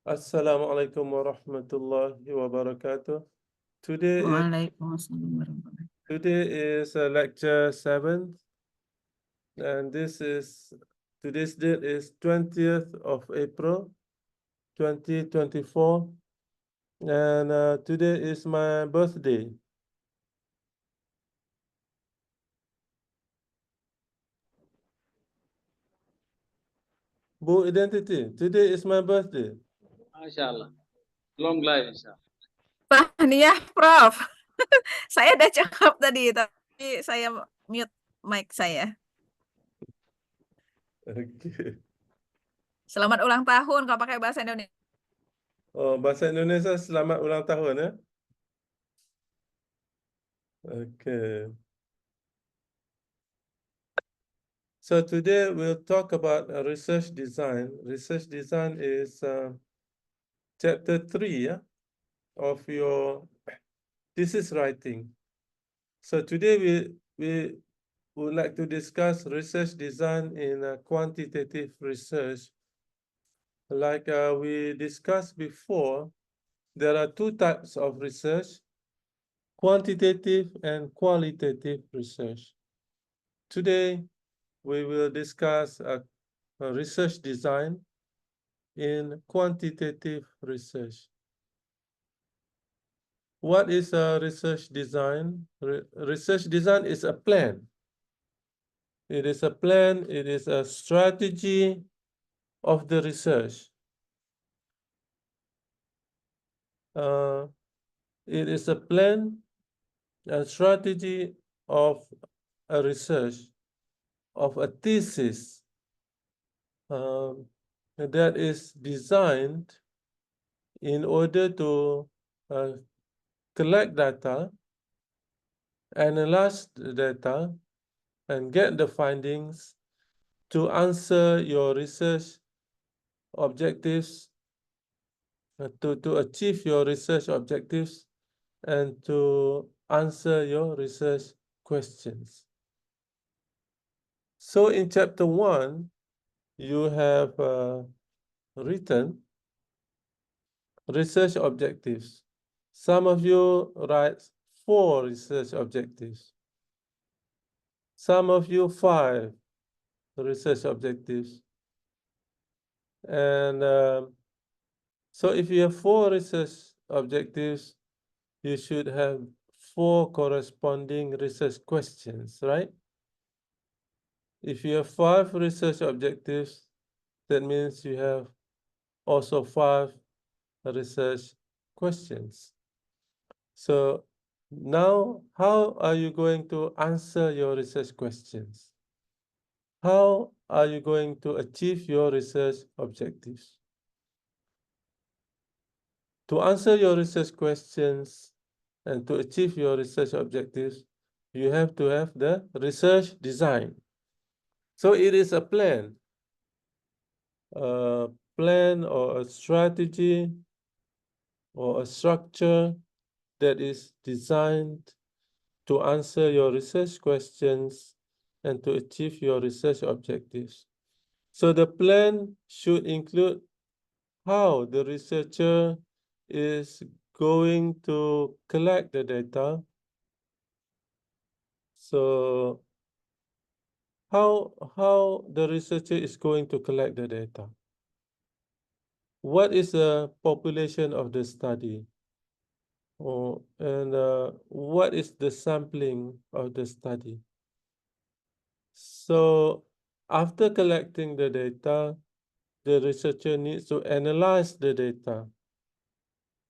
Assalamualaikum warahmatullahi wabarakatuh. Today is Waalaikumsalam warahmatullahi. today is lecture 7, and today's date is 20th of April 2024, and today is my birthday. Bu Identity, today is my birthday. Masya long life insya Tahniah, Prof. Saya udah cakap tadi, tapi saya mute mic saya. Okay. Selamat ulang tahun kalau pakai bahasa Indonesia. Oh, bahasa Indonesia selamat ulang tahun ya. Okay. So today we'll talk about research design. Research design is chapter 3 of your thesis writing. So today we would like to discuss research design in quantitative research. Like we discussed before, there are two types of research, quantitative and qualitative research. Today, we will discuss a research design in quantitative research. What is a research design? Research design is a plan. It is a plan, it is a strategy of the research. It is a plan, a strategy of a research, of a thesis that is designed in order to collect data, analyze the data, and get the findings to answer your research objectives, to achieve your research objectives, and to answer your research questions. So in chapter 1, you have written research objectives. Some of you write 4 research objectives. Some of you 5 research objectives. And so if you have 4 research objectives, you should have 4 corresponding research questions, right? If you have 5 research objectives, that means you have also 5 research questions. So now, how are you going to answer your research questions? How are you going to achieve your research objectives? To answer your research questions and to achieve your research objectives, you have to have the research design. So it is a plan or a strategy or a structure that is designed to answer your research questions and to achieve your research objectives. So the plan should include how the researcher is going to collect the data. So how the researcher is going to collect the data? What is the population of the study? And what is the sampling of the study? So after collecting the data, the researcher needs to analyze the data,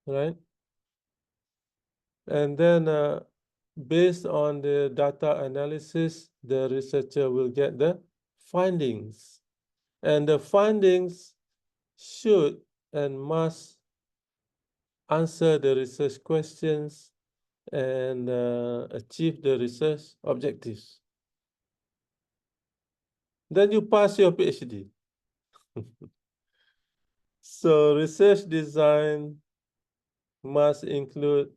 right? And then based on the data analysis, the researcher will get the findings. And the findings should and must answer the research questions and achieve the research objectives. Then you pass your PhD. So research design must include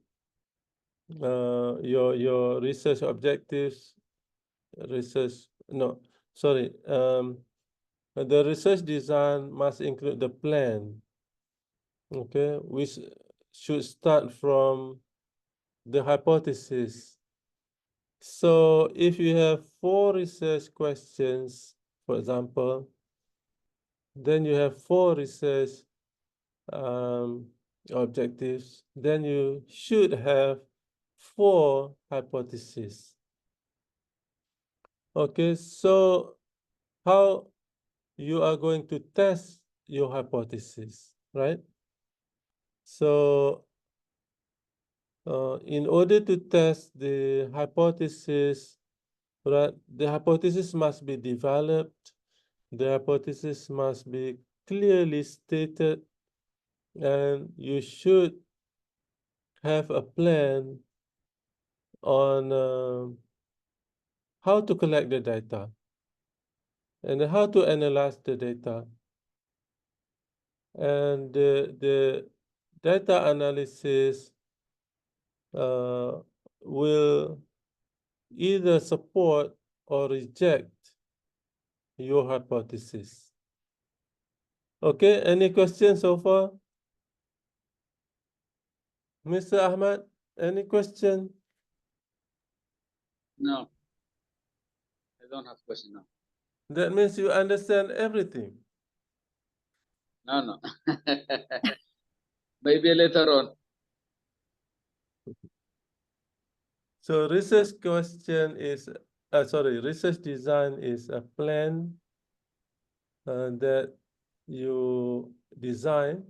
your research objectives, the research design must include the plan Okay, we should start from the hypothesis. So if you have 4 research questions, for example, then you have 4 research objectives, then you should have 4 hypotheses. Okay, so how you are going to test your hypothesis, right? So in order to test the hypothesis, right, the hypothesis must be developed, the hypothesis must be clearly stated, and you should have a plan on how to collect the data and how to analyze the data. And the data analysis will either support or reject your hypothesis. Okay, any questions so far? Mr. Ahmad, any question? No. I don't have question now. That means you understand everything. No, no. Maybe later on. So research question is, research design is a plan that you design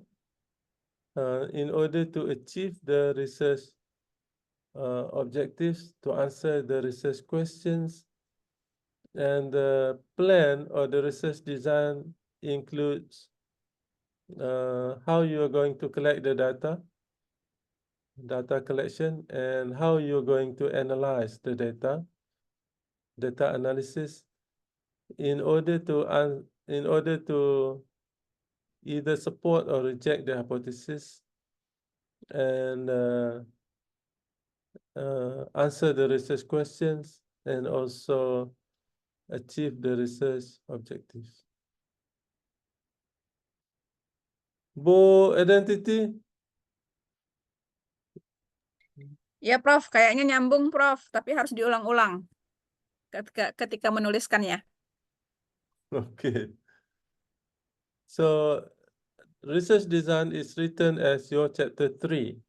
in order to achieve the research objectives, to answer the research questions. And the plan or the research design includes how you are going to collect the data collection, and how you're going to analyze the data analysis, in order to either support or reject the hypothesis, and answer the research questions, and also achieve the research objectives. Bu Identity? Ya, Prof, kayaknya nyambung, Prof, tapi harus diulang-ulang ketika menuliskannya. Okay. So research design is written as your chapter 3.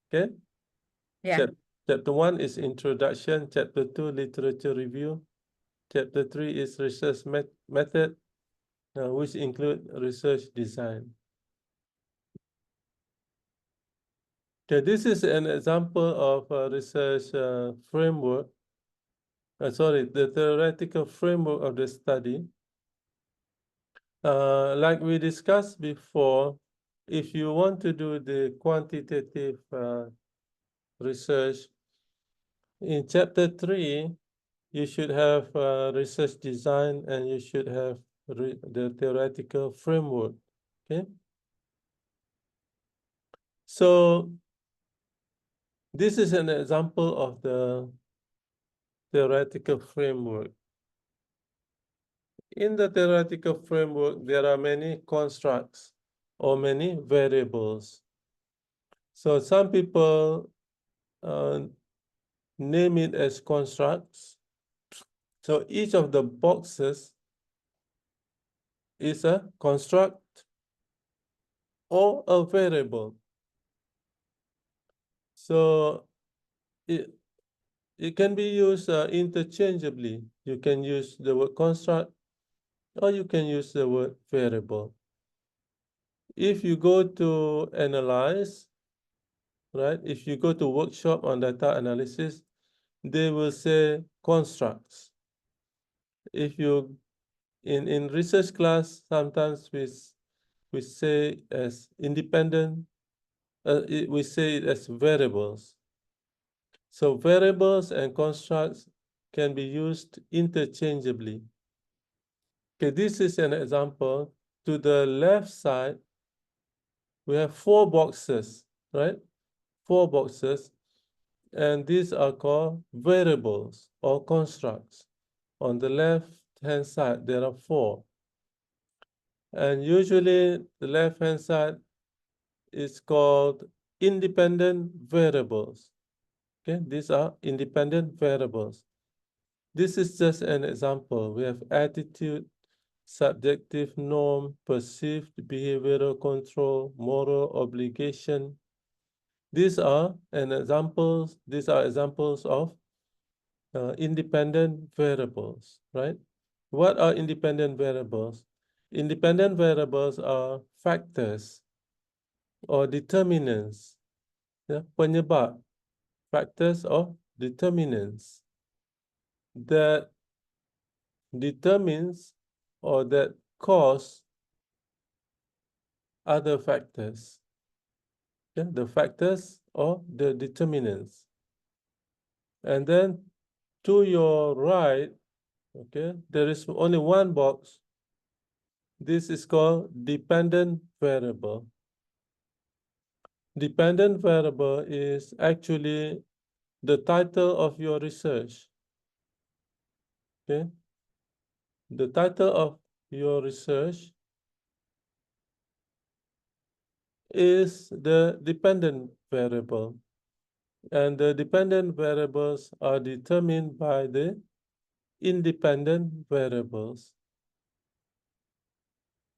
Okay? Ya. Chapter 1 is introduction, chapter 2 literature review, chapter 3 is research method, which include research design. Okay, this is an example of a research framework. The theoretical framework of the study. Like we discussed before, if you want to do the quantitative research, in chapter 3, you should have research design, and you should have the theoretical framework. Okay. So this is an example of the theoretical framework. In the theoretical framework, there are many constructs or many variables. So some people name it as constructs. So each of the boxes is a construct or a variable. So it can be used interchangeably. You can use the word construct, or you can use the word variable. If you go to analyze, right? If you go to workshop on data analysis, they will say constructs. If you in research class, sometimes we say as independent, we say it as variables. So variables and constructs can be used interchangeably. Okay, this is an example. To the left side, we have 4 boxes, right? 4 boxes, and these are called variables or constructs. On the left-hand side, there are 4. And usually the left-hand side is called independent variables. Okay, these are independent variables. This is just an example. We have attitude, subjective norm, perceived behavioral control, moral obligation. These are examples of independent variables, right? What are independent variables? Independent variables are factors or determinants, penyebab, factors or determinants that determines or that cause other factors. The factors or the determinants. And then to your right, okay, there is only one box. This is called dependent variable. Dependent variable is actually the title of your research. Okay. The title of your research is the dependent variable. And the dependent variables are determined by the independent variables.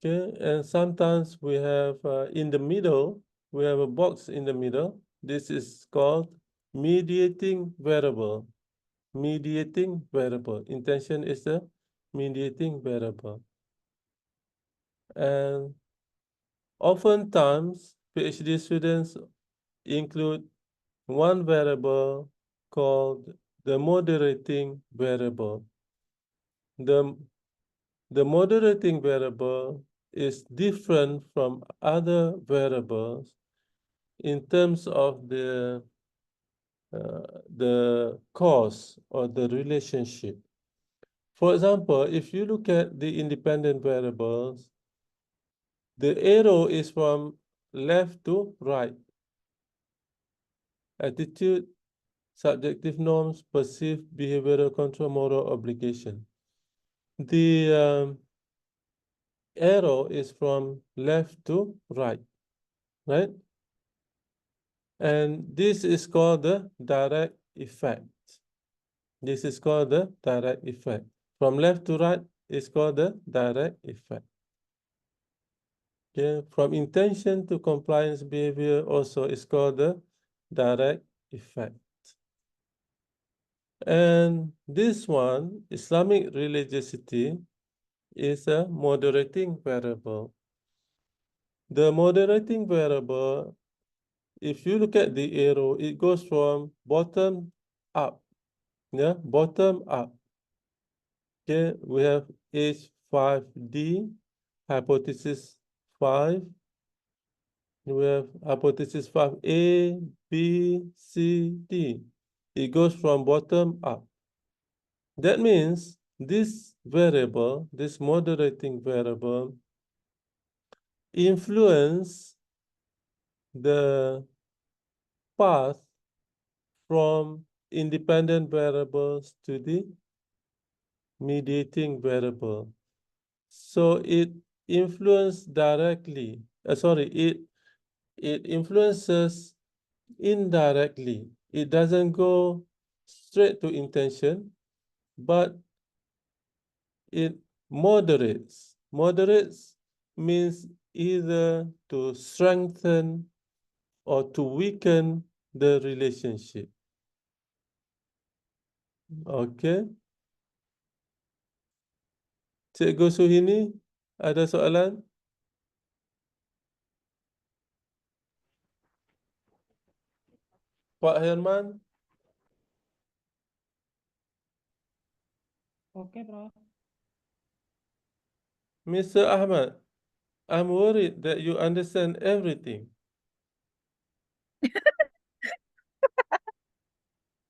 Okay, and sometimes we have in the middle, we have a box in the middle. This is called mediating variable. Mediating variable. Intention is the mediating variable. And oftentimes, PhD students include one variable called the moderating variable. The moderating variable is different from other variables in terms of the cause or the relationship. For example, if you look at the independent variables, the arrow is from left to right. Attitude, subjective norms, perceived behavioral control, moral obligation. The arrow is from left to right, right? And this is called the direct effect. This is called the direct effect. From left to right is called the direct effect. Okay, from intention to compliance behavior also is called the direct effect. And this one, Islamic religiosity, is a moderating variable. The moderating variable, if you look at the arrow, it goes from bottom up. Yeah, bottom up. Okay, we have H5D, hypothesis 5. We have hypothesis 5A, B, C, D. It goes from bottom up. That means this variable, this moderating variable, influence the path from independent variables to the mediating variable. So it influences directly, it influences indirectly. It doesn't go straight to intention, but it moderates. Moderates means either to strengthen or to weaken the relationship. Okay. Cikgu Suhini, ada soalan? Pak Herman? Okay, Prof. Mr. Ahmad, I'm worried that you understand everything.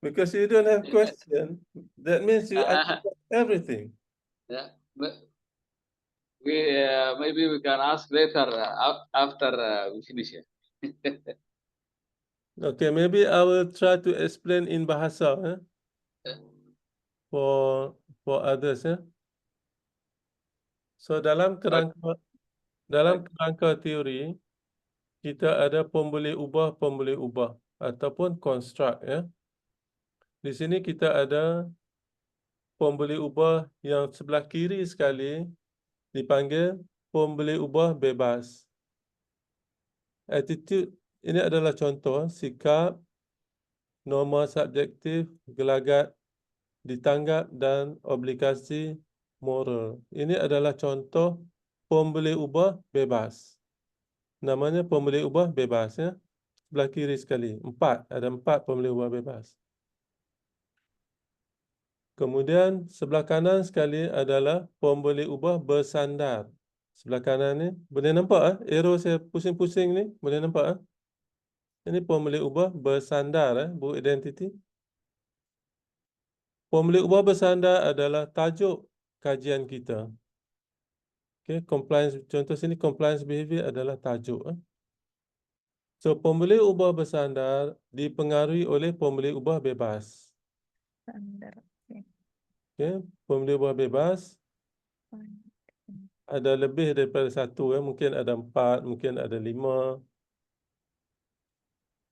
Because you don't have question, that means you understand everything. Yeah, but we maybe we can ask later after we finish here. Okay, maybe I will try to explain in Bahasa for others. So dalam kerangka teori, kita ada pom boleh ubah ataupun construct ya. Di sini kita ada pom boleh ubah yang sebelah kiri sekali dipanggil pom boleh ubah bebas. Attitude ini adalah contoh sikap, norma subjektif, gelagat, ditanggap dan obligasi moral. Ini adalah contoh pom boleh ubah bebas. Namanya pom boleh ubah bebas ya. Sebelah kiri sekali. Ada empat pom boleh ubah bebas. Kemudian sebelah kanan sekali adalah pom boleh ubah bersandar. Sebelah kanan ni boleh nampak arrow saya pusing-pusing ni, boleh nampak Ini pom boleh ubah bersandar buku identiti. Pom boleh ubah bersandar adalah tajuk kajian kita. Okay, compliance, contoh sini compliance behavior adalah tajuk. So, pom boleh ubah bersandar dipengaruhi oleh pom boleh ubah bebas. Standar. Oke. Okay, pom boleh ubah bebas ada lebih daripada satu, mungkin ada 4, mungkin ada 5.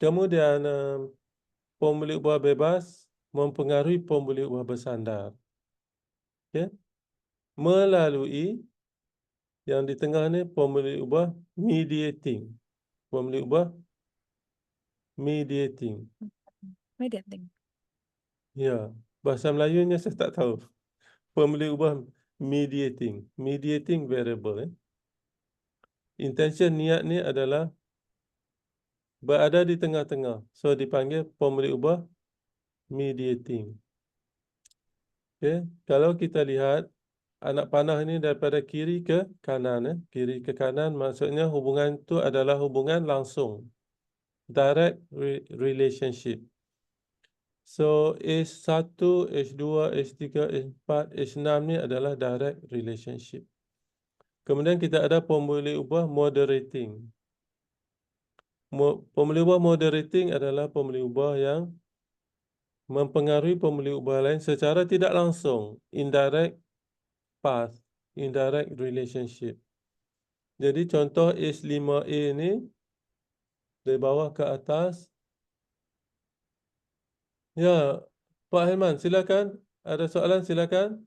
Kemudian, pom boleh ubah bebas mempengaruhi pom boleh ubah bersandar. Okay, melalui yang di tengah ni pom boleh ubah mediating. Pom boleh ubah mediating. Mediating. Ya, bahasa Melayunya saya tak tahu. Pom boleh ubah mediating. Mediating variable. Intention niat ni adalah berada di tengah-tengah. So dipanggil pom boleh ubah mediating. Okay. Kalau kita lihat anak panah ini daripada kiri ke kanan. Kiri ke kanan maksudnya hubungan itu adalah hubungan langsung. Direct relationship. So H1, H2, H3, H4, H6 ni adalah direct relationship. Kemudian kita ada pom boleh ubah moderating. Pom boleh ubah moderating adalah pom boleh ubah yang mempengaruhi pom boleh ubah lain secara tidak langsung. Indirect path, indirect relationship. Jadi contoh H5A ni dari bawah ke atas. Ya, Pak Helman silakan. Ada soalan silakan.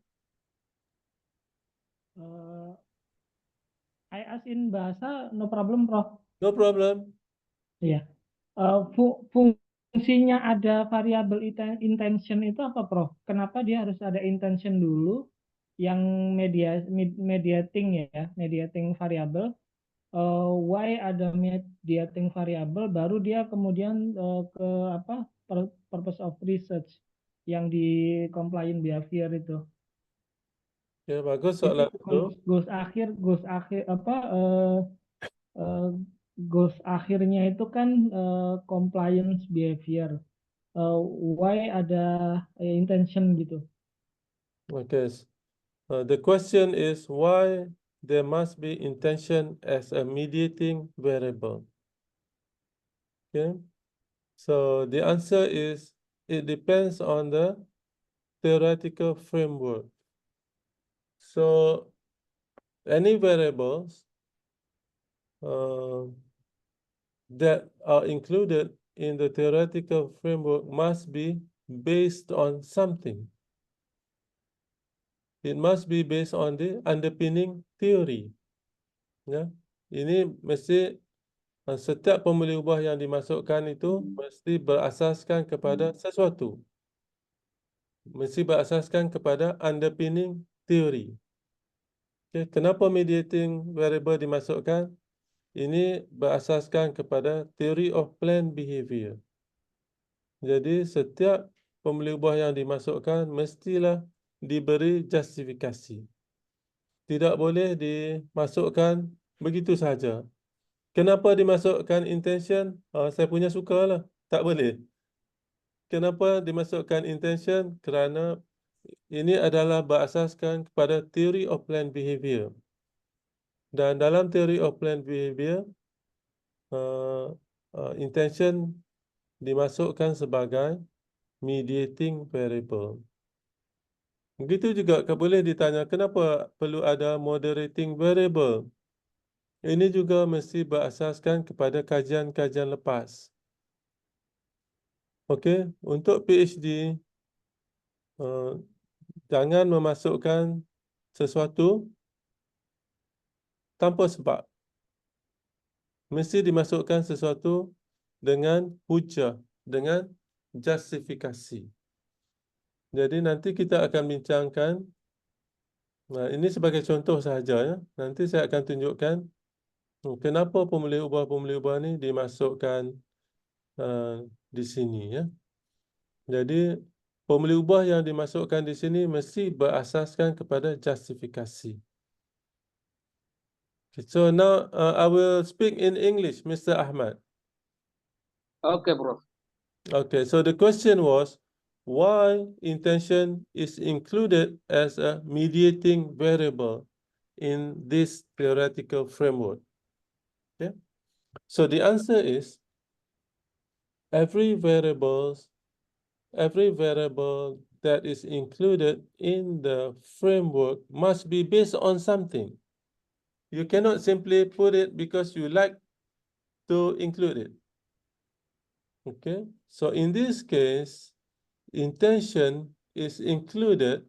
I ask in bahasa, no problem, Prof. No problem. Iya. Fungsinya ada variabel intention itu apa, Prof? Kenapa dia harus ada intention dulu? Yang mediating ya, mediating variabel. Why ada mediating variabel? Baru dia kemudian ke apa? Purpose of research yang di compliant behavior itu. Ya, bagus soalan itu. Goals akhir apa? Goals akhirnya itu kan compliance behavior. Why ada intention gitu? Okay. The question is why there must be intention as a mediating variable. Okay. So the answer is it depends on the theoretical framework. So any variables that are included in the theoretical framework must be based on something. It must be based on the underpinning theory. Ya, ini mesti setiap pom boleh ubah yang dimasukkan itu mesti berasaskan kepada sesuatu. Mesti berasaskan kepada underpinning theory. Okay. Kenapa mediating variable dimasukkan? Ini berasaskan kepada theory of planned behavior. Jadi setiap pom boleh ubah yang dimasukkan mestilah diberi justifikasi. Tidak boleh dimasukkan begitu saja. Kenapa dimasukkan intention? Saya punya sukalah. Tak boleh. Kenapa dimasukkan intention? Kerana ini adalah berasaskan kepada theory of planned behavior. Dan dalam theory of planned behavior, intention dimasukkan sebagai mediating variable. Begitu juga boleh ditanya kenapa perlu ada moderating variable. Ini juga mesti berasaskan kepada kajian-kajian lepas. Okey, untuk PhD, jangan memasukkan sesuatu tanpa sebab. Mesti dimasukkan sesuatu dengan hujah, dengan justifikasi. Jadi nanti kita akan bincangkan, ini sebagai contoh sahaja ya. Nanti saya akan tunjukkan kenapa pemilih ubah ni dimasukkan di sini ya. Jadi pemilih ubah yang dimasukkan di sini mesti berasaskan kepada justifikasi. Okay, so now I will speak in English, Mr. Ahmad. Okay, Prof. Okay, so the question was, why intention is included as a mediating variable in this theoretical framework? Okay, so the answer is every variable that is included in the framework must be based on something. You cannot simply put it because you like to include it. Okay, so in this case, intention is included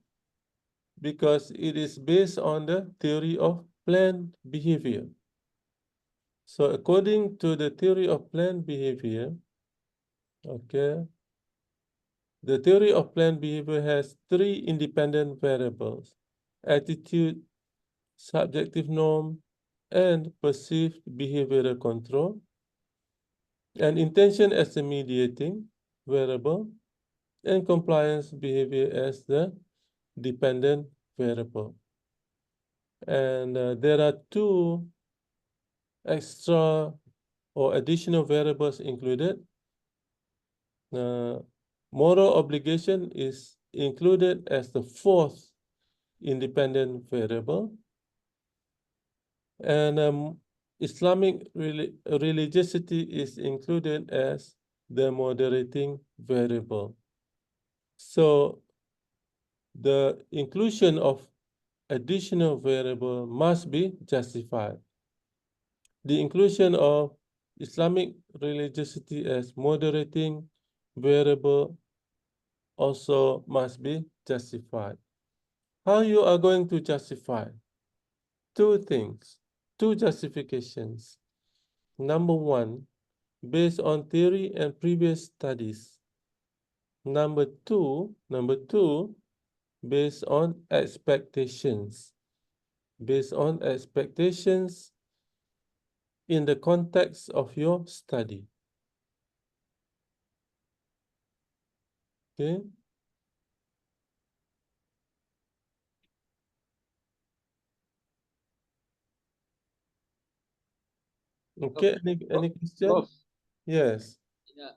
because it is based on the theory of planned behavior. So according to the theory of planned behavior, okay, the theory of planned behavior has three independent variables: attitude, subjective norm, and perceived behavioral control, and intention as the mediating variable, and compliance behavior as the dependent variable. And there are two extra or additional variables included. Moral obligation is included as the fourth independent variable. And Islamic religiosity is included as the moderating variable. So the inclusion of additional variable must be justified. The inclusion of Islamic religiosity as moderating variable also must be justified. How you are going to justify? Two things, two justifications. Number one, based on theory and previous studies. Number two, based on expectations. Based on expectations in the context of your study. Okay. Okay, any question? Prof. Yes. Yeah.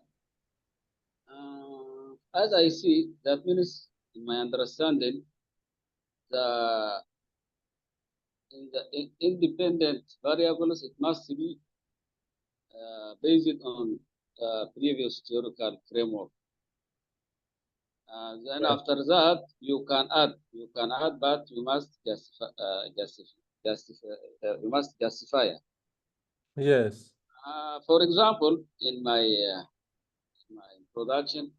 As I see, that means, in my understanding, in the independent variables, it must be based on previous theoretical framework. Then Right. after that, you can add, but you must you must justify. Yes. For example, in my introduction,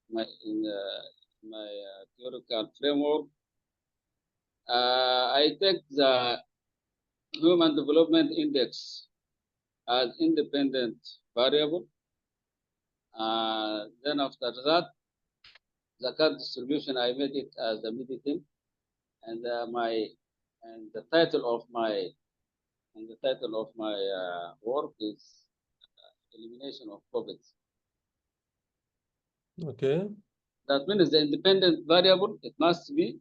my theoretical framework, I take the Human Development Index as independent variable. Then after that, the card distribution, I made it as the median, and the title of my work is elimination of poverty. Okay. That means the independent variable, it must be,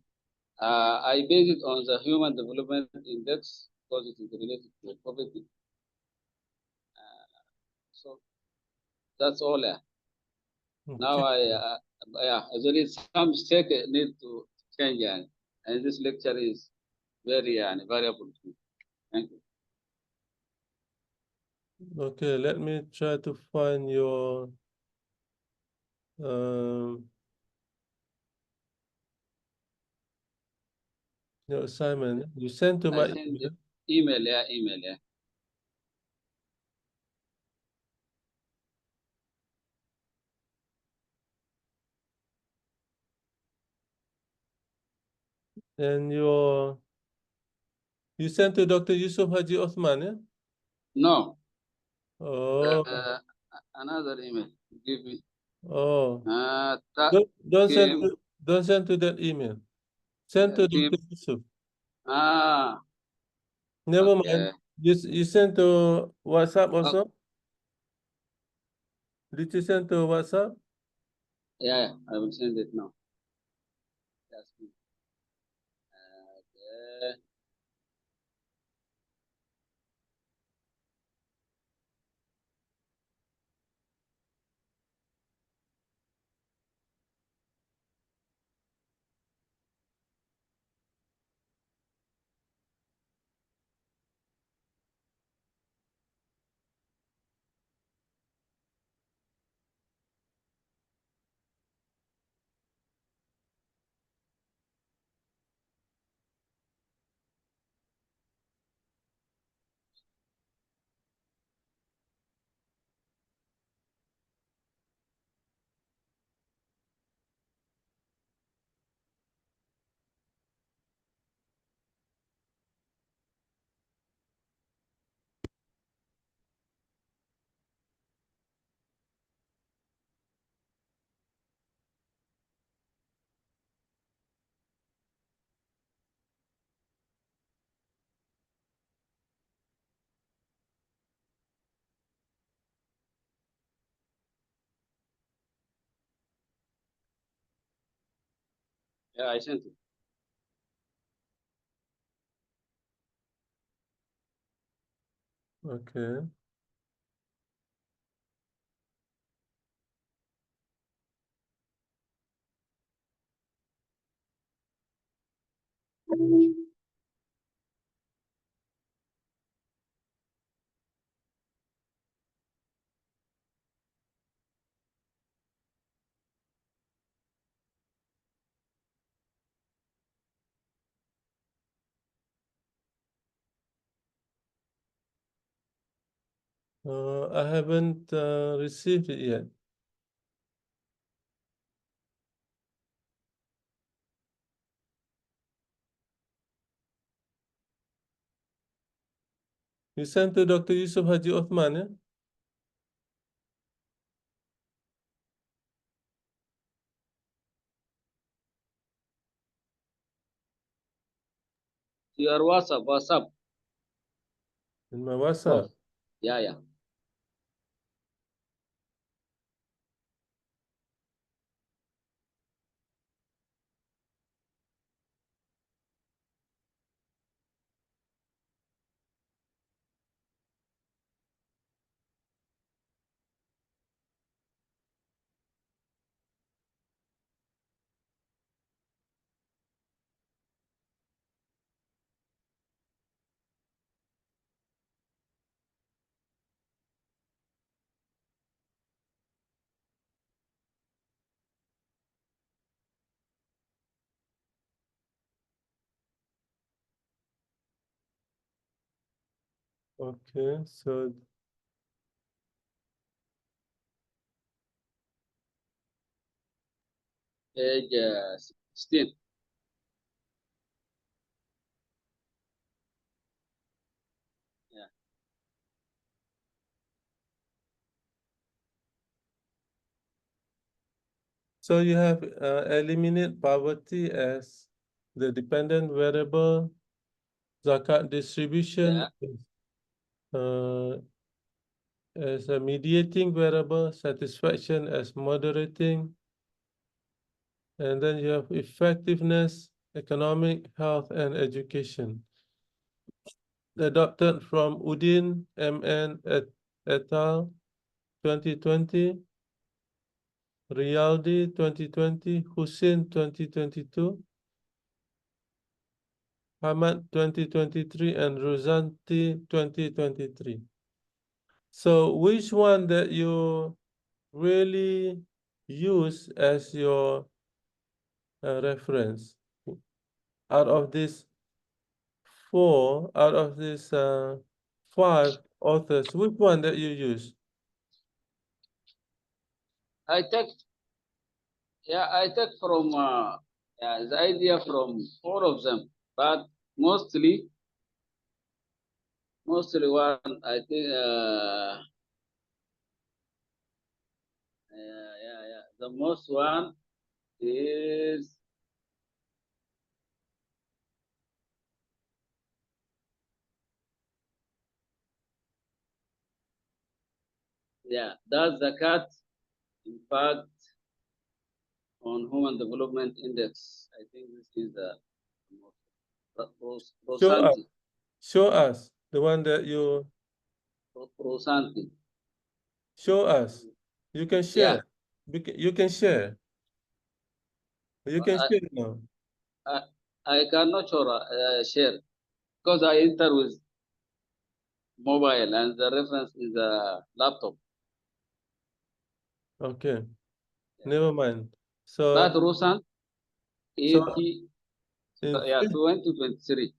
I base it on the Human Development Index because it is related to poverty. So that's all. Now there is some mistake need to change, and this lecture is very variable. Thank you. Okay, let me try to find your assignment. You sent to I my send email. email. And you sent to Dr. Yusuf Haji Othman, yeah? No, Oh, another email. Give me. oh. That Don't came. send to that email. Send to Came. Dr. Yusuf. Okay. Never mind. You sent to WhatsApp also? Did you send to WhatsApp? Yeah, I will send it now. That's me. Okay. Yeah, I sent it. Okay. I haven't received it yet. You sent to Dr. Yusuf Haji Othman, yeah? Your WhatsApp. In my WhatsApp. Yeah. Okay, so Page 16. Yeah. so you have eliminate poverty as the dependent variable, zakat distribution as a mediating variable, satisfaction as moderating, and then you have effectiveness, economic, health, and education. Adopted from Udin, M.N. et al., 2020, Rialdi, 2020, Hussein, 2022, Hamad, 2023, and Rosanti, 2023. So which one that you really use as your reference out of these out of these 5 authors? Which one that you use? I take from Yeah, the idea from all of them, but mostly one, I think, the most one is, does the cat impact on Human Development Index? I think this is the Rosanti. Show us the one that you Rosanti. show us. You can Yeah. share. You can share. You can share now. I cannot share because I enter with mobile and the reference is a laptop. Okay. Never mind. So, But Rosan, so 80, in 2023.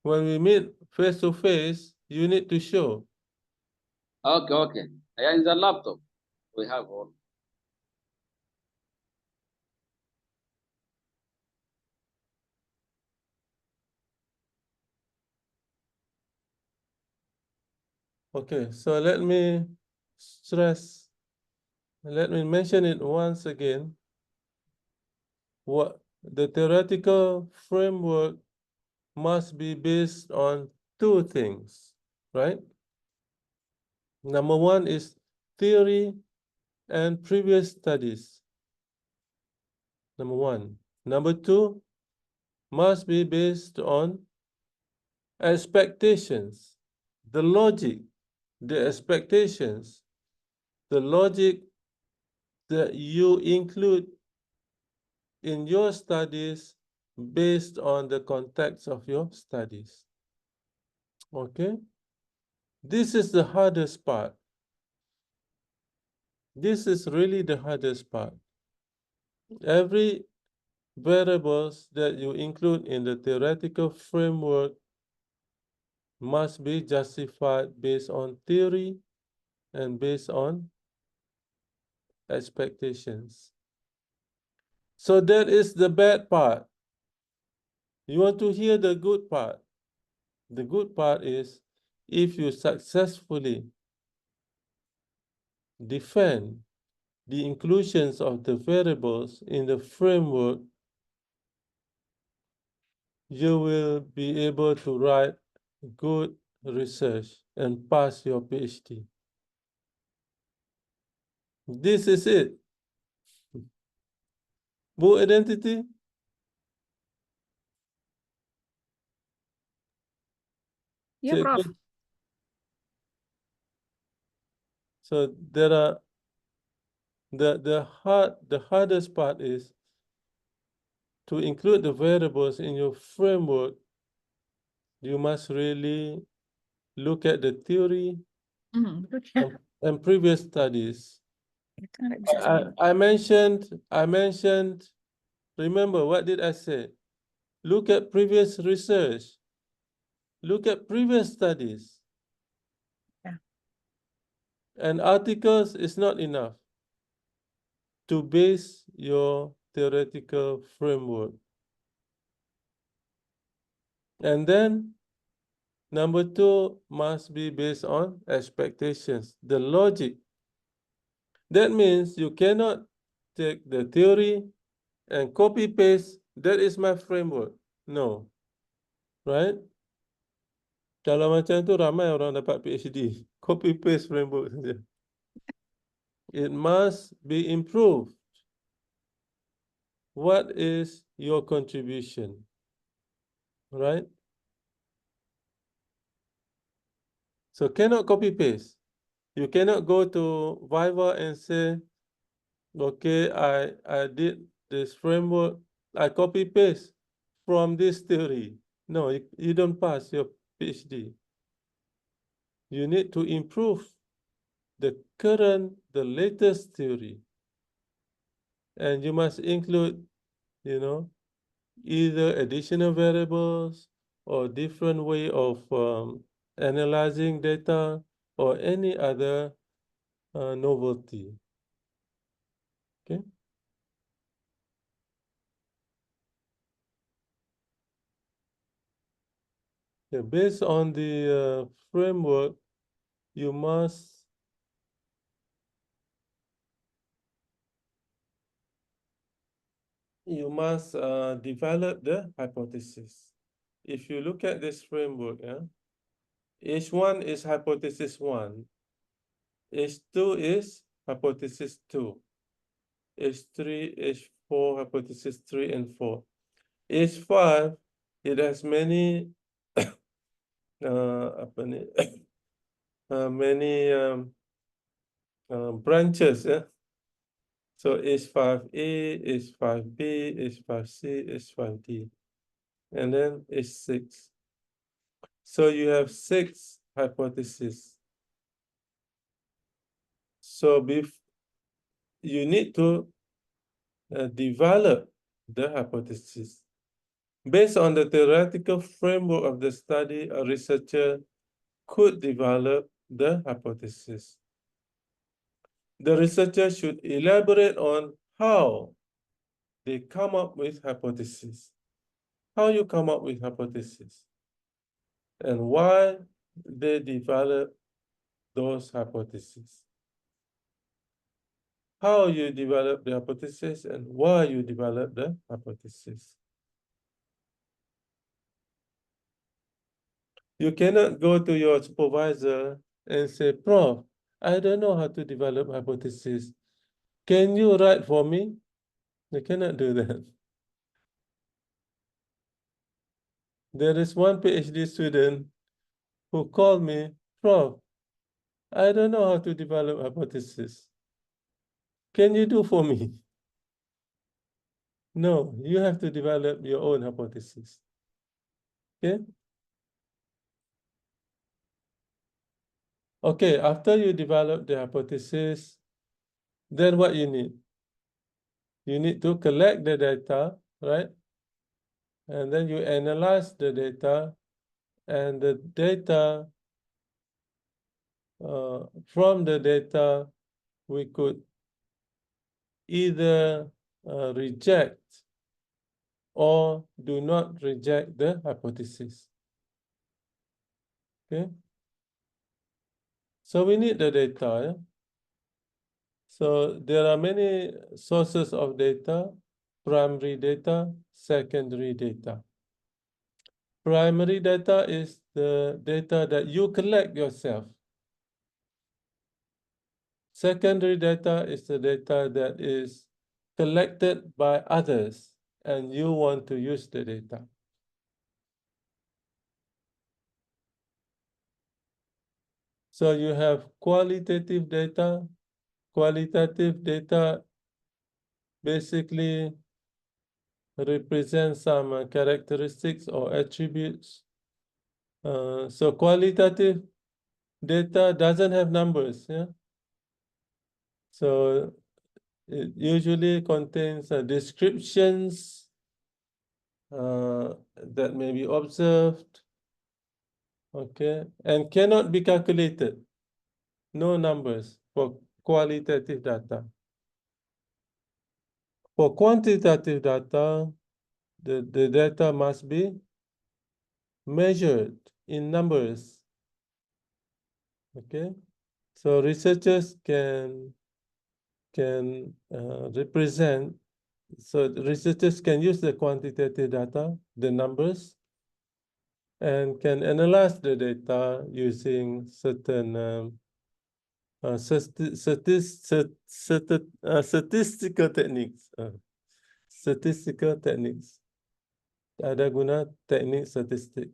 when we meet face to face, you need to show. Okay. Yeah, in the laptop we have all. Okay, so let me mention it once again. What the theoretical framework must be based on two things, right? Number one is theory and previous studies. Number one. Number two, must be based on expectations, the logic, the expectations, the logic that you include in your studies based on the context of your studies. Okay? This is the hardest part. This is really the hardest part. Every variables that you include in the theoretical framework must be justified based on theory and based on expectations. So that is the bad part. You want to hear the good part. The good part is if you successfully defend the inclusions of the variables in the framework, you will be able to write good research and pass your PhD. This is it. Bu identity. Ya, Prof. So there are the hardest part is to include the variables in your framework. You must really look at the theory and previous studies. I mentioned, remember, what did I say? Look at previous research. Look at previous studies. Yeah. And articles is not enough to base your theoretical framework. And then number two must be based on expectations, the logic. That means you cannot take the theory and copy paste, that is my framework. No. Right? Kalau macam tu ramai orang dapat PhD. Copy paste framework saja. It must be improved. What is your contribution? Right? So cannot copy paste. You cannot go to Viva and say, okay, I did this framework, I copy paste from this theory. No, you don't pass your PhD. You need to improve the latest theory. And you must include, either additional variables or different way of analyzing data or any other novelty. Okay. Yeah, based on the framework, you must develop the hypothesis. If you look at this framework, yeah, H1 is hypothesis 1, H2 is hypothesis 2, H3, H4, hypothesis 3 and 4. H5, it has many many branches, yeah. So H5A, H5B, H5C, H5D, and then H6. So you have 6 hypotheses. So you need to develop the hypothesis. Based on the theoretical framework of the study, a researcher could develop the hypothesis. The researcher should elaborate on how they come up with hypotheses. How you come up with hypotheses and why they develop those hypotheses. How you develop the hypothesis and why you develop the hypothesis. You cannot go to your supervisor and say, Prof, I don't know how to develop hypothesis. Can you write for me? You cannot do that. There is one PhD student who called me, Prof, I don't know how to develop hypothesis. Can you do for me? No, you have to develop your own hypothesis. Okay? Okay, after you develop the hypothesis, then what you need? You need to collect the data, right? And then you analyze the data, and the data, from the data, we could either reject or do not reject the hypothesis. Okay? So we need the data. Yeah? So there are many sources of data: primary data, secondary data. Primary data is the data that you collect yourself. Secondary data is the data that is collected by others and you want to use the data. So you have qualitative data. Qualitative data basically represents some characteristics or attributes. So qualitative data doesn't have numbers, yeah? So it usually contains descriptions that may be observed, okay, and cannot be calculated. No numbers for qualitative data. For quantitative data, the data must be measured in numbers, okay? So researchers can represent, so the researchers can use the quantitative data, the numbers, and can analyze the data using certain statistical techniques. Statistical techniques. Ada guna teknik statistik.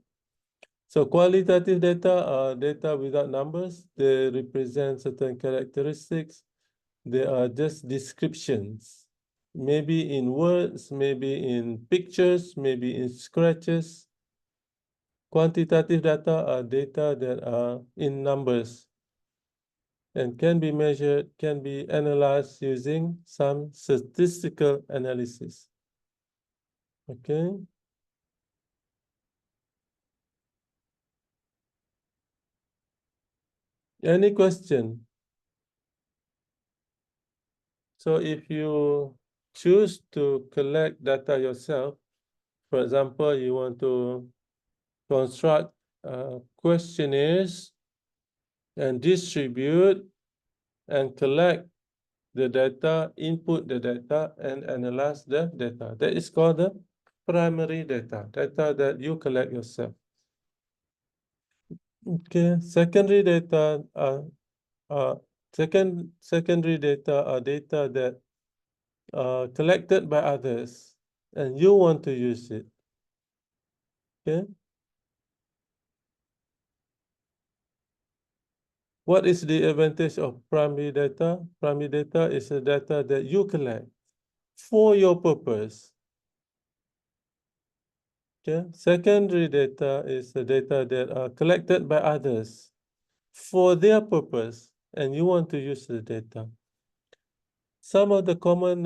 So qualitative data are data without numbers. They represent certain characteristics. They are just descriptions, maybe in words, maybe in pictures, maybe in scratches. Quantitative data are data that are in numbers and can be measured, can be analyzed using some statistical analysis. Okay. Any question? So if you choose to collect data yourself, for example, you want to construct questionnaires and distribute and collect the data, input the data, and analyze the data. That is called the primary data, data that you collect yourself. Okay, secondary data secondary data are data that are collected by others and you want to use it. Okay. What is the advantage of primary data? Primary data is the data that you collect for your purpose. Okay. Secondary data is the data that are collected by others for their purpose and you want to use the data. Some of the common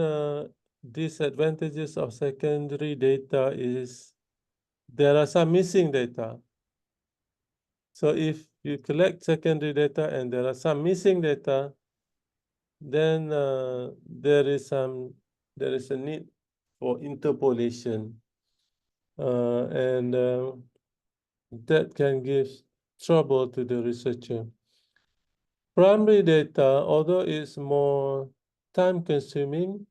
disadvantages of secondary data is there are some missing data. So if you collect secondary data and there are some missing data, then there is a need for interpolation, and that can give trouble to the researcher. Primary data, although it's more time-consuming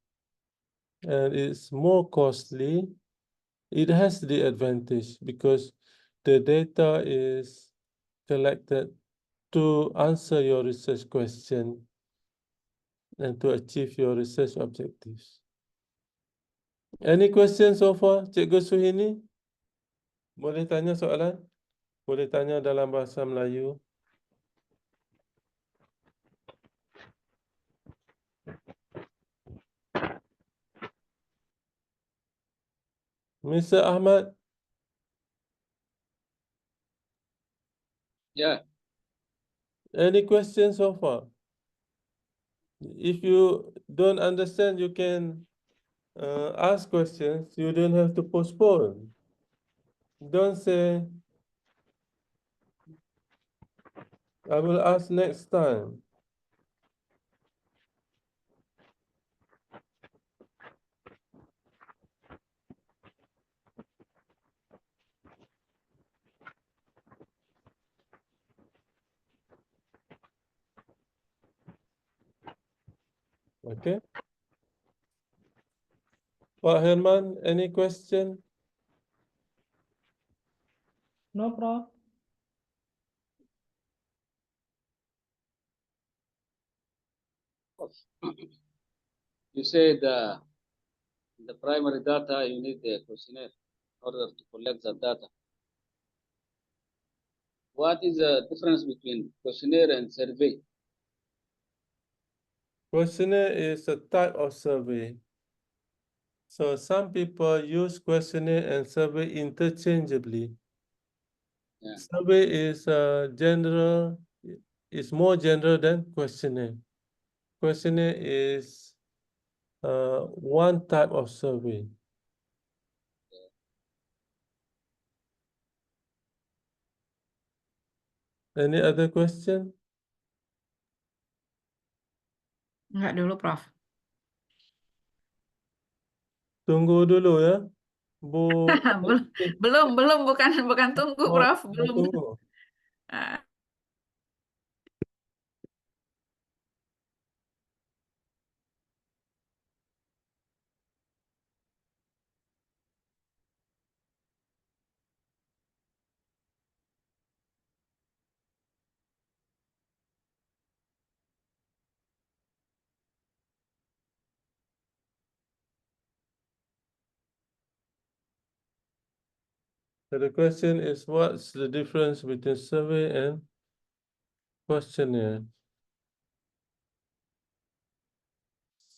and it's more costly, it has the advantage because the data is collected to answer your research question and to achieve your research objectives. Any questions so far, Cikgu Suhini? Boleh tanya soalan? Boleh tanya dalam bahasa Melayu. Mr. Ahmad, Yeah. any questions so far? If you don't understand, you can ask questions. You don't have to postpone. Don't say, I will ask next time. Okay. Pak Herman, any question? No, Prof. You said the primary data, you need the questionnaire in order to collect the data. What is the difference between questionnaire and survey? Questionnaire is a type of survey. So some people use questionnaire and survey interchangeably. Yeah. Survey is general, is more general than questionnaire. Questionnaire is one type of survey. Any other question? Enggak dulu, Prof. Tunggu dulu ya. Bu. Belum, bukan tunggu, Oh, Prof. oh, Belum. tunggu. Ah, So the question is, what's the difference between survey and questionnaire?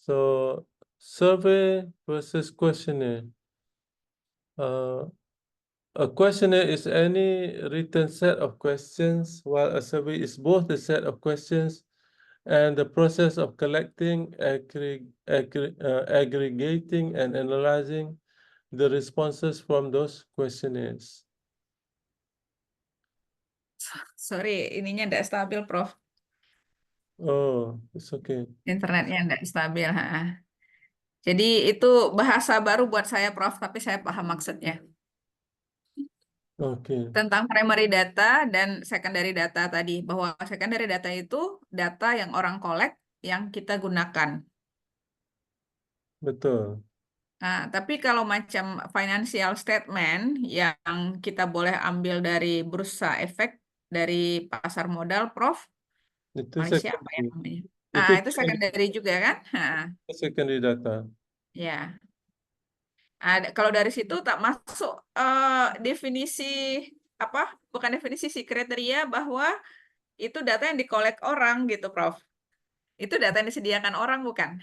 So survey versus questionnaire. A questionnaire is any written set of questions, while a survey is both a set of questions and the process of collecting, aggregating, and analyzing the responses from those questionnaires. sorry, ininya enggak stabil, Prof. Oh, it's okay. Internetnya enggak stabil. Jadi itu bahasa baru buat saya, Prof, tapi saya paham maksudnya. Okay, tentang primary data dan secondary data tadi, bahwa secondary data itu data yang orang collect yang kita gunakan. betul. Nah, tapi kalau macam financial statement yang kita boleh ambil dari bursa efek, dari pasar modal, Prof, Itu Malaysia apa ya secondary. namanya? Itu Itu secondary juga kan? secondary data. Ya. Kalau dari situ tak masuk definisi apa? Bukan definisi sih, kriteria bahwa itu data yang dikolek orang gitu, Prof. Itu data yang disediakan orang bukan?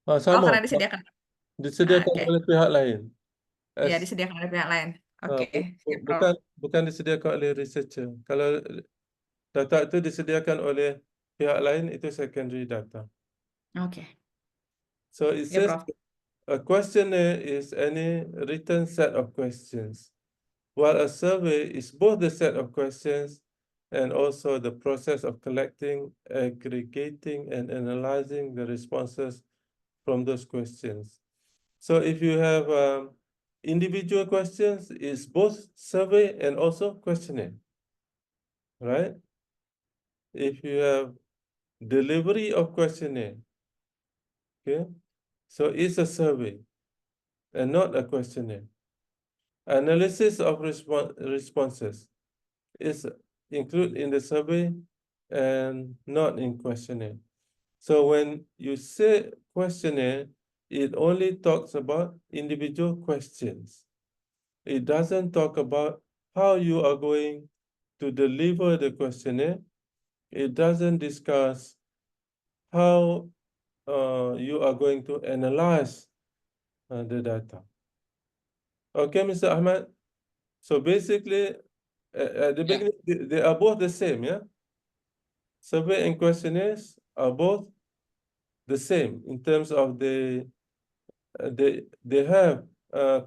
Oh, Sama, karena disediakan. disediakan Oke. oleh pihak lain. Ya, As, disediakan oleh pihak lain. Oke, siap, Prof. bukan disediakan oleh researcher. Kalau data itu disediakan oleh pihak lain, itu secondary data. Oke. So it Ya, says Prof. a questionnaire is any written set of questions, while a survey is both the set of questions and also the process of collecting, aggregating, and analyzing the responses from those questions. So if you have individual questions, it's both survey and also questionnaire, right? If you have delivery of questionnaire, okay, so it's a survey and not a questionnaire. Analysis of responses is included in the survey and not in questionnaire. So when you say questionnaire, it only talks about individual questions. It doesn't talk about how you are going to deliver the questionnaire. It doesn't discuss how you are going to analyze the data. Okay, Mr. Ahmed? So basically, at the Yeah. beginning, they are both the same, yeah? Survey and questionnaires are both the same in terms of they have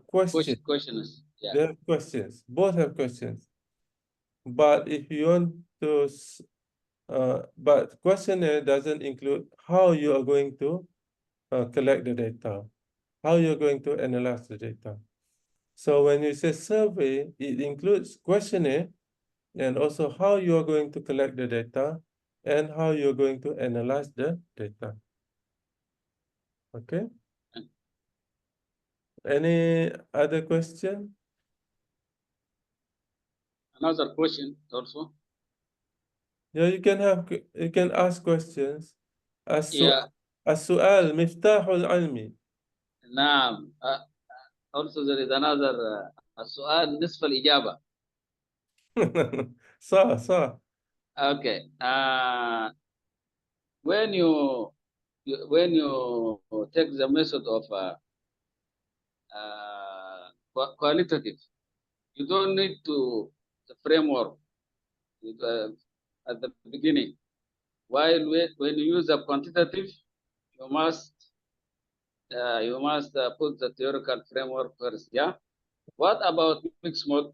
questions. Questions. Yeah. They have questions. Both have questions. But if you want to, but questionnaire doesn't include how you are going to collect the data, how you're going to analyze the data. So when you say survey, it includes questionnaire and also how you are going to collect the data and how you're going to analyze the data. Okay. Any other question? Another question also. Yeah, you can ask questions. Yeah. السؤال مفتاح العلم. نعم. Also there is another السؤال نصف الإجابة. صح. Okay. When you take the method of qualitative, you don't need to the framework at the beginning. While when you use a quantitative, you must put the theoretical framework first. Yeah. What about mixed mode?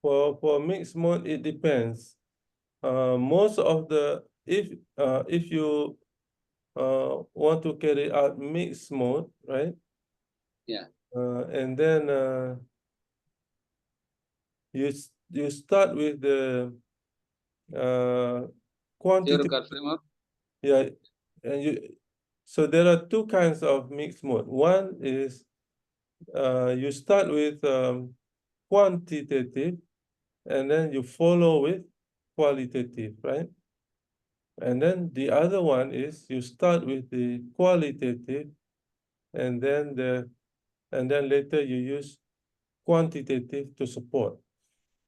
For mixed mode, it depends. Most of the if you want to carry out mixed mode, right? Yeah. And then you start with the quantity. Theoretical framework. Yeah, and so there are two kinds of mixed mode. One is you start with quantitative, and then you follow with qualitative, right? And then the other one is you start with the qualitative, and then later you use quantitative to support.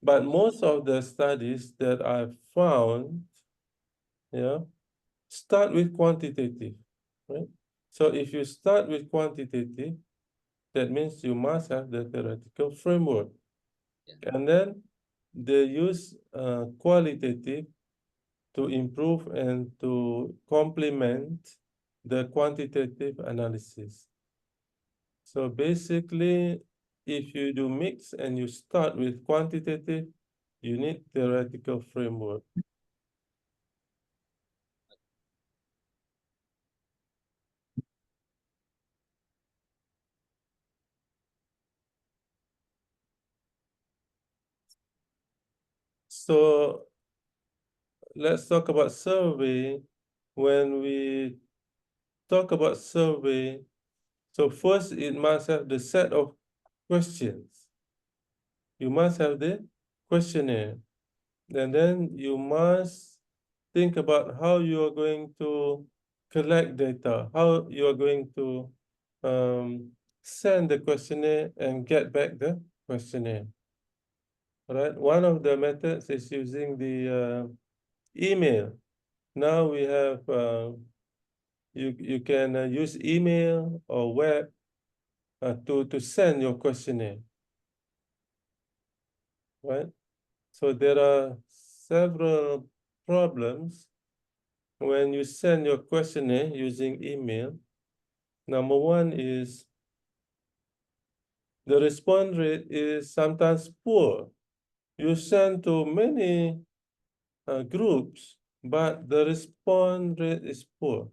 But most of the studies that I've found, start with quantitative, right? So if you start with quantitative, that means you must have the theoretical framework. Yeah. And then they use qualitative to improve and to complement the quantitative analysis. So basically, if you do mix and you start with quantitative, you need theoretical framework. So let's talk about survey. When we talk about survey, so first it must have the set of questions. You must have the questionnaire. And then you must think about how you are going to collect data, how you are going to send the questionnaire and get back the questionnaire. Right? One of the methods is using the email. Now we have you can use email or web to send your questionnaire. Right? So there are several problems when you send your questionnaire using email. Number one is the response rate is sometimes poor. You send to many groups, but the response rate is poor.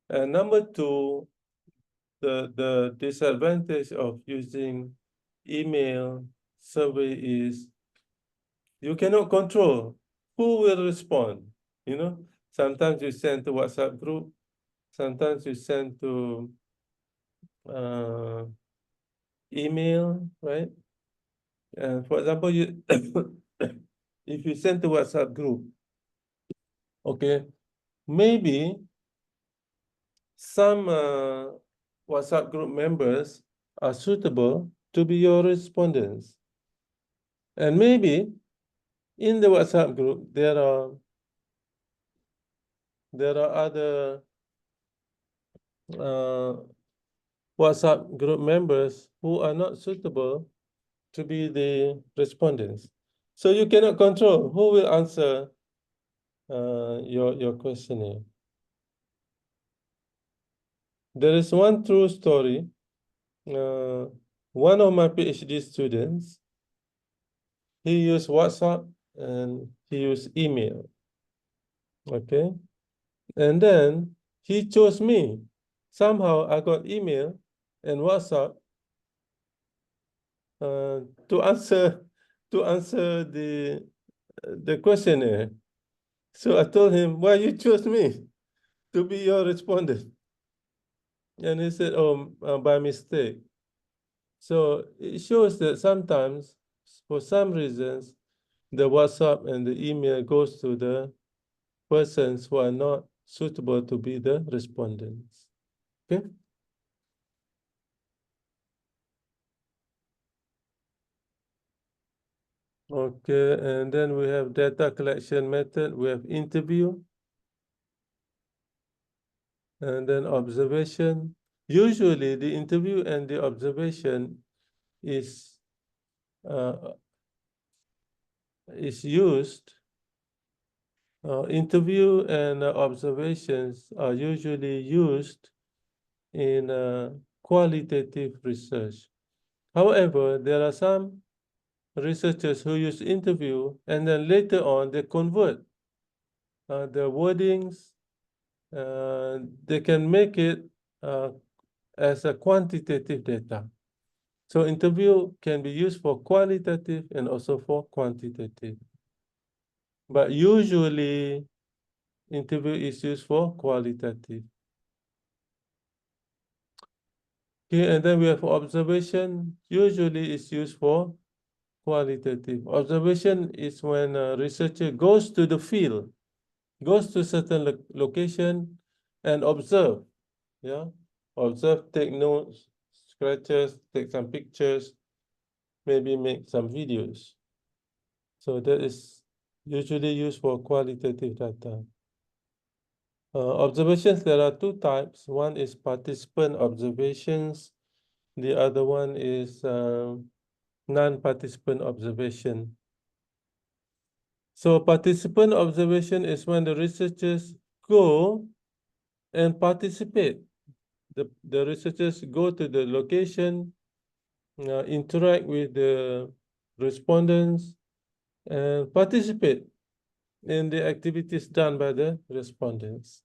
And number two, the disadvantage of using email survey is you cannot control who will respond. You know, sometimes you send to WhatsApp group, sometimes you send to email, right? And for example, you if you send to WhatsApp group, okay, maybe some WhatsApp group members are suitable to be your respondents. And maybe in the WhatsApp group, there are other WhatsApp group members who are not suitable to be the respondents. So you cannot control who will answer your questionnaire. There is one true story. One of my PhD students, he used WhatsApp and he used email. Okay. And then he chose me. Somehow I got email and WhatsApp to answer the questionnaire. So I told him, why you chose me to be your respondent? And he said, oh, by mistake. So it shows that sometimes, for some reasons, the WhatsApp and the email goes to the persons who are not suitable to be the respondents. Okay. Okay, and then we have data collection method. We have interview, and then observation. Usually, the interview and the observation is used. Interview and observations are usually used in qualitative research. However, there are some researchers who use interview and then later on they convert the wordings. They can make it as a quantitative data. So interview can be used for qualitative and also for quantitative. But usually interview is used for qualitative. Okay, and then we have observation. Usually it's used for qualitative. Observation is when a researcher goes to the field, goes to certain location and observe. Yeah, observe, take notes, scratches, take some pictures, maybe make some videos. So that is usually used for qualitative data. Observations, there are two types. One is participant observations. The other one is non-participant observation. So participant observation is when the researchers go and participate. The researchers go to the location, interact with the respondents, and participate in the activities done by the respondents.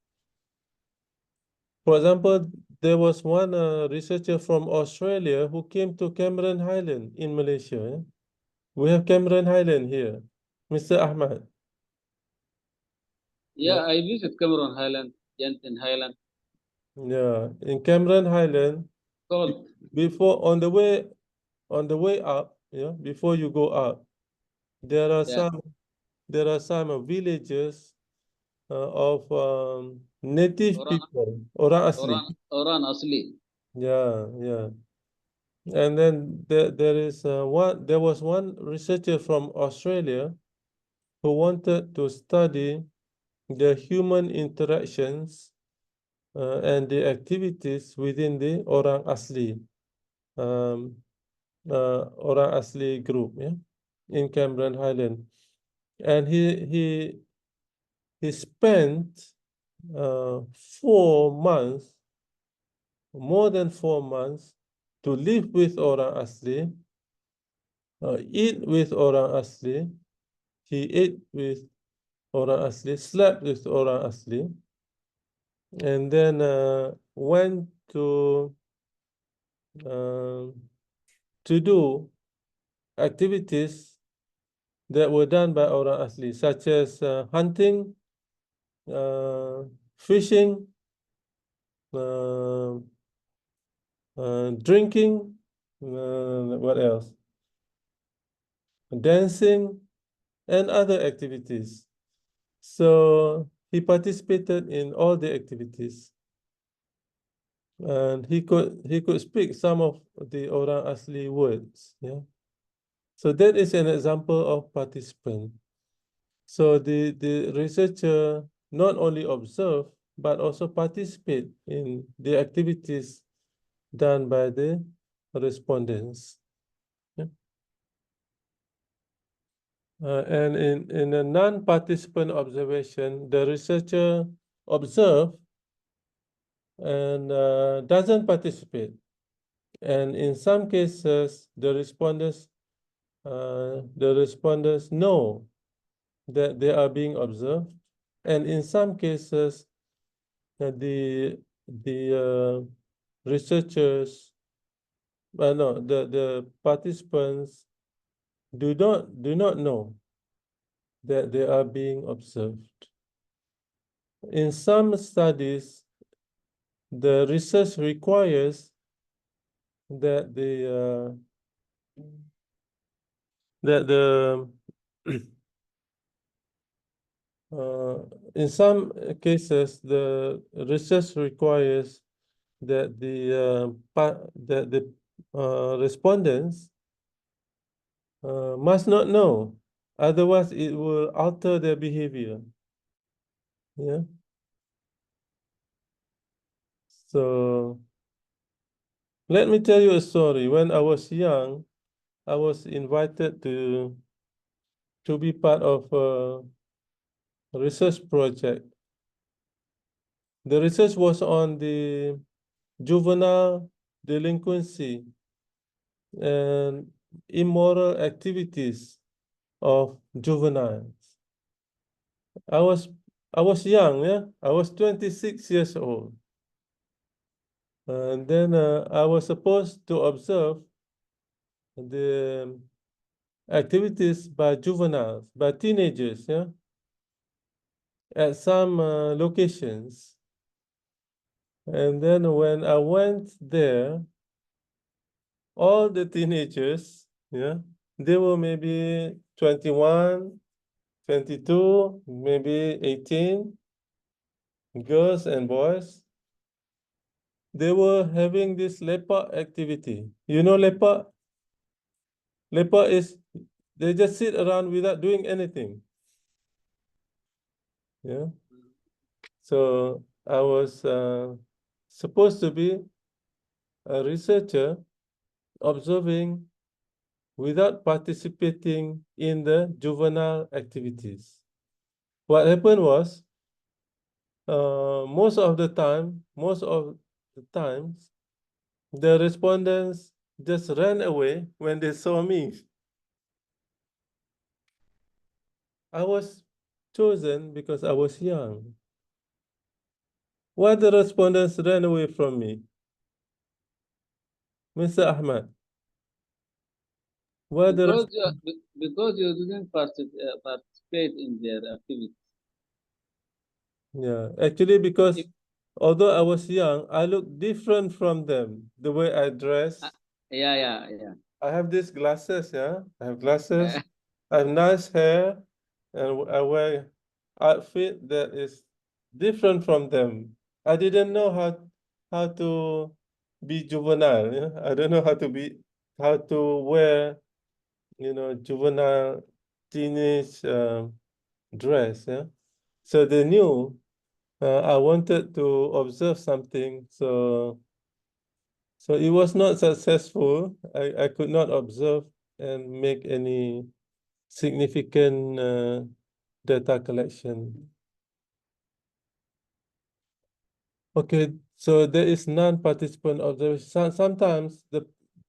For example, there was one researcher from Australia who came to Cameron Highland in Malaysia. We have Cameron Highland here. Mr. Ahmad. Yeah, I visit Cameron Highland, Jensen Highland. Yeah, in Cameron Highland, Cold. before on the way up, yeah, before you go up, there are Yeah. some villages of native Orang, people, orang asli. orang asli. Yeah, yeah. And then there was one researcher from Australia who wanted to study the human interactions and the activities within the orang asli, orang asli group, yeah, in Cameron Highland, and he spent 4 months, more than 4 months, to live with orang asli, eat with orang asli. He ate with orang asli, slept with orang asli, and then went to do activities that were done by orang asli, such as hunting, fishing, drinking, what else? Dancing, and other activities. So he participated in all the activities, and he could speak some of the orang asli words. Yeah. So that is an example of participant. So the researcher not only observe but also participate in the activities done by the respondents. Yeah. And in a non-participant observation, the researcher observe and doesn't participate. And in some cases, the respondents know that they are being observed, and in some cases, the researchers, no, the participants do not know that they are being observed. In some studies, the research requires that in some cases, the research requires that the respondents must not know, otherwise it will alter their behavior. Yeah. So let me tell you a story. When I was young, I was invited to be part of a research project. The research was on the juvenile delinquency and immoral activities of juveniles. I was young, yeah. I was 26 years old. And then I was supposed to observe the activities by juveniles, by teenagers, yeah, at some locations. And then when I went there, all the teenagers, yeah, they were maybe 21, 22, maybe 18, girls and boys. They were having this lepak activity. You know lepak? Lepak is, they just sit around without doing anything. Yeah. So I was supposed to be a researcher observing without participating in the juvenile activities. What happened was, most of the times, the respondents just ran away when they saw me. I was chosen because I was young. Why the respondents ran away from me? Mr. Ahmad. Where the because you didn't participate in their activity. yeah, actually, because If- although I was young, I look different from them. The way I dress, Yeah. I have these glasses, yeah. I have glasses, I have nice hair, and I wear outfit that is different from them. I didn't know how to be juvenile, yeah. I don't know how to wear, juvenile teenage dress, yeah. So they knew I wanted to observe something, so it was not successful. I could not observe and make any significant data collection. Okay, so there is non-participant observation. Sometimes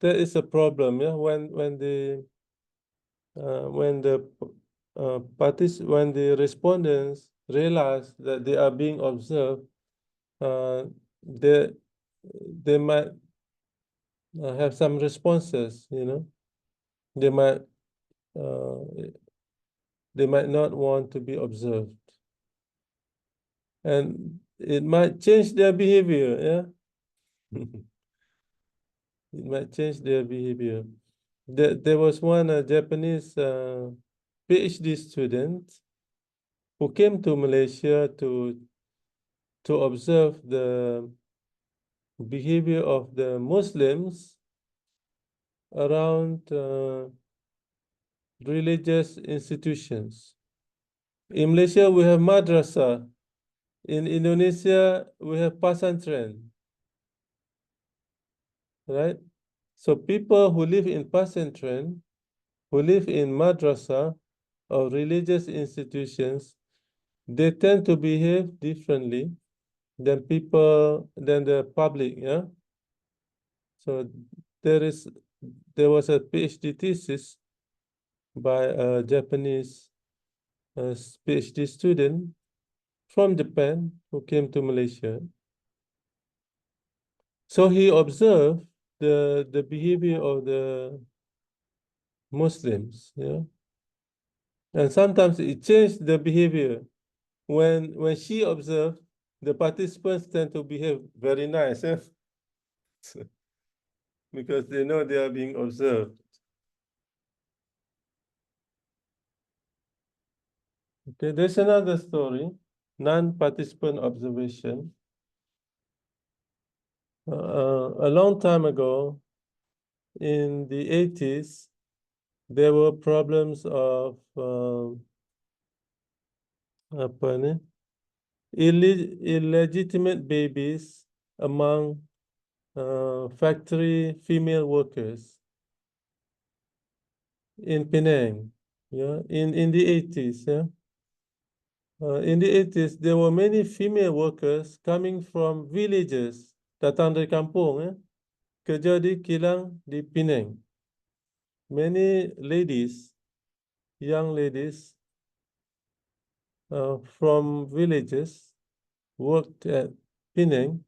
there is a problem, yeah, when the when the respondents realize that they are being observed, they might have some responses, they might uh, they might not want to be observed, and it might change their behavior. Yeah, it might change their behavior. There was one Japanese PhD student who came to Malaysia to observe the behavior of the Muslims around religious institutions. In Malaysia, we have madrasa. In Indonesia, we have pasantren, right? So people who live in pasantren, who live in madrasa or religious institutions, they tend to behave differently than the public, yeah? So there was a PhD thesis by a Japanese PhD student from Japan who came to Malaysia. So he observed the behavior of the Muslims, yeah, and sometimes it changed the behavior. When she observed, the participants tend to behave very nice, yeah? Because they know they are being observed. Okay, there's another story, non-participant observation. A long time ago, in the 80s, there were problems of apa ni, illegitimate babies among factory female workers in Penang, yeah, in the 80s, yeah. In the 80s, there were many female workers coming from villages, datang dari kampung, kerja di kilang di Penang. Many ladies, young ladies from villages worked at Penang,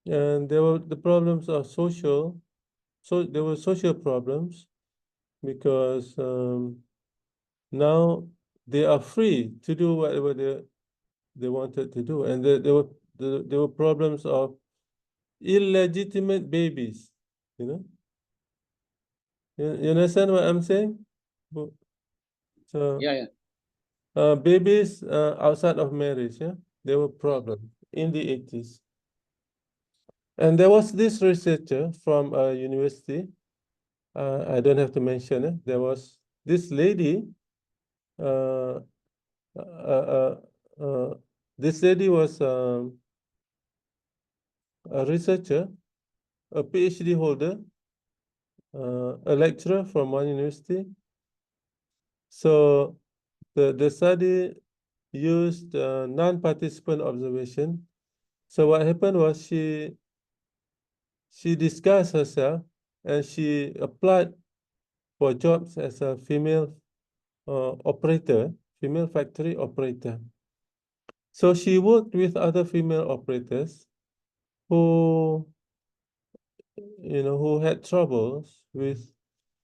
and there were the problems of there were social problems because now they are free to do whatever they wanted to do, and there were problems of illegitimate babies. You understand what I'm saying? So Yeah. babies outside of marriage, yeah, there were problems in the 80s. And there was this researcher from a university. I don't have to mention it. There was this lady. Uh, uh, this lady was a researcher, a PhD holder, a lecturer from one university. So the study used non-participant observation. So what happened was she disguised herself and she applied for jobs as a female operator, female factory operator. So she worked with other female operators who had troubles with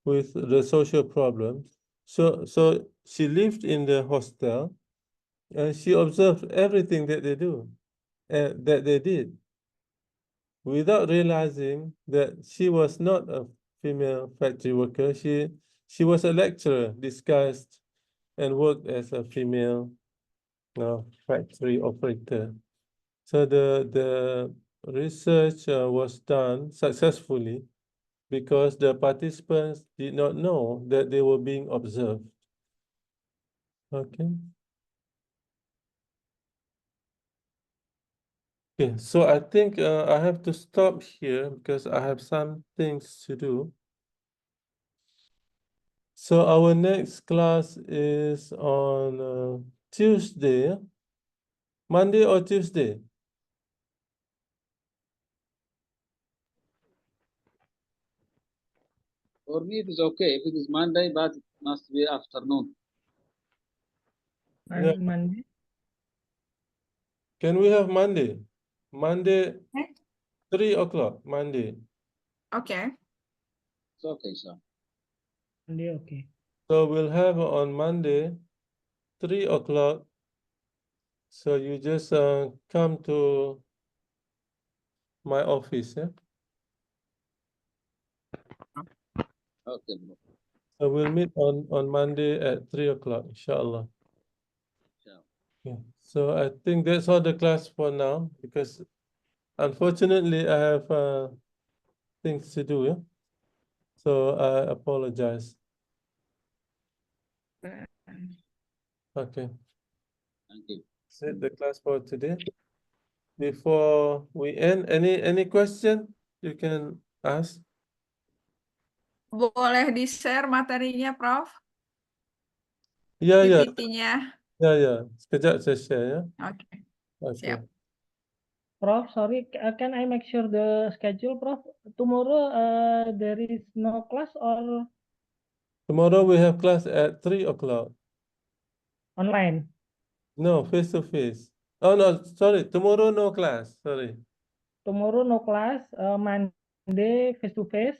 with the social problems. So she lived in the hostel and she observed everything that they do, that they did, without realizing that she was not a female factory worker. She was a lecturer disguised and worked as a female factory operator. So the research was done successfully because the participants did not know that they were being observed. Okay. Okay, so I think I have to stop here because I have some things to do. So our next class is on Tuesday, Monday or Tuesday? For me, it is okay. If it is Monday, but it must be afternoon. Yeah. Monday. Can we have Monday? Monday, Okay. 3 o'clock, Monday. Oke. It's okay, sir. Monday, okay. So we'll have on Monday, 3 o'clock. So you just come to my office, yeah? Okay, bro. So we'll meet on Monday at 3 o'clock, inshallah. Sure. Yeah. So I think that's all the class for now because unfortunately I have things to do, yeah? So I apologize. Okay. Thank you. That's the class for today. Before we end, any question you can ask? Boleh di-share materinya, Prof? Ya, ya, PPT-nya. ya. Sekejap saya share, ya. Oke. Okay. Siap. Prof, sorry, can I make sure the schedule, Prof? Tomorrow there is no class or Tomorrow we have class at 3 o'clock. online? No, face to face. Oh no, sorry. Tomorrow no class. Sorry. Tomorrow no class, Monday face to face,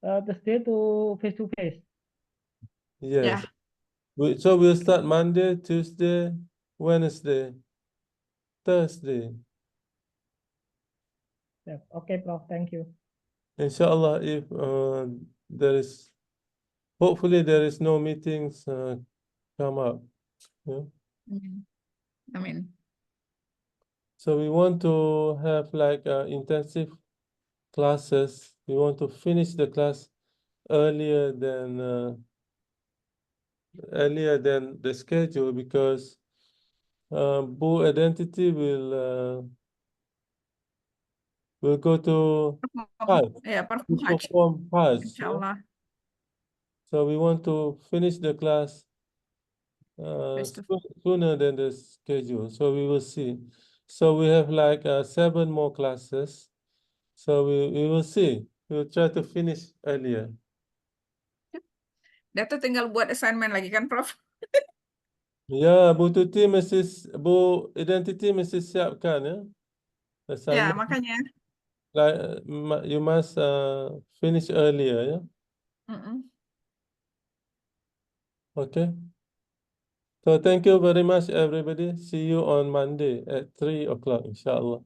Thursday to face to face. Yes. Ya. So we'll start Monday, Tuesday, Wednesday, Thursday. Yeah. Okay, Prof. Thank you. Inshallah, if hopefully there is no meetings come up. Yeah. Amin. So we want to have like intensive classes. We want to finish the class earlier than the schedule because Bu Identity will go to Hajj, Ya, to perform Hajj. perform Hajj. Yeah? Insyaallah. So we want to finish the class Face to sooner than the schedule. So we will see. So we have like 7 more classes. So we will see. We'll try to finish earlier. Datu tinggal buat assignment lagi kan, Prof? Ya, Bu Tuti Bu Identity mesti siapkan ya. Ya, Assignment, makanya. like, you must finish earlier, ya. Okay. So thank you very much, everybody. See you on Monday at 3 o'clock, inshallah.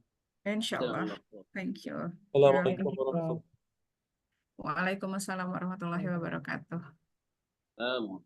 Insyaallah. Inshallah. Thank you. Assalamualaikum Thank you, Prof. warahmatullahi Waalaikumsalam warahmatullahi wabarakatuh. Salaam.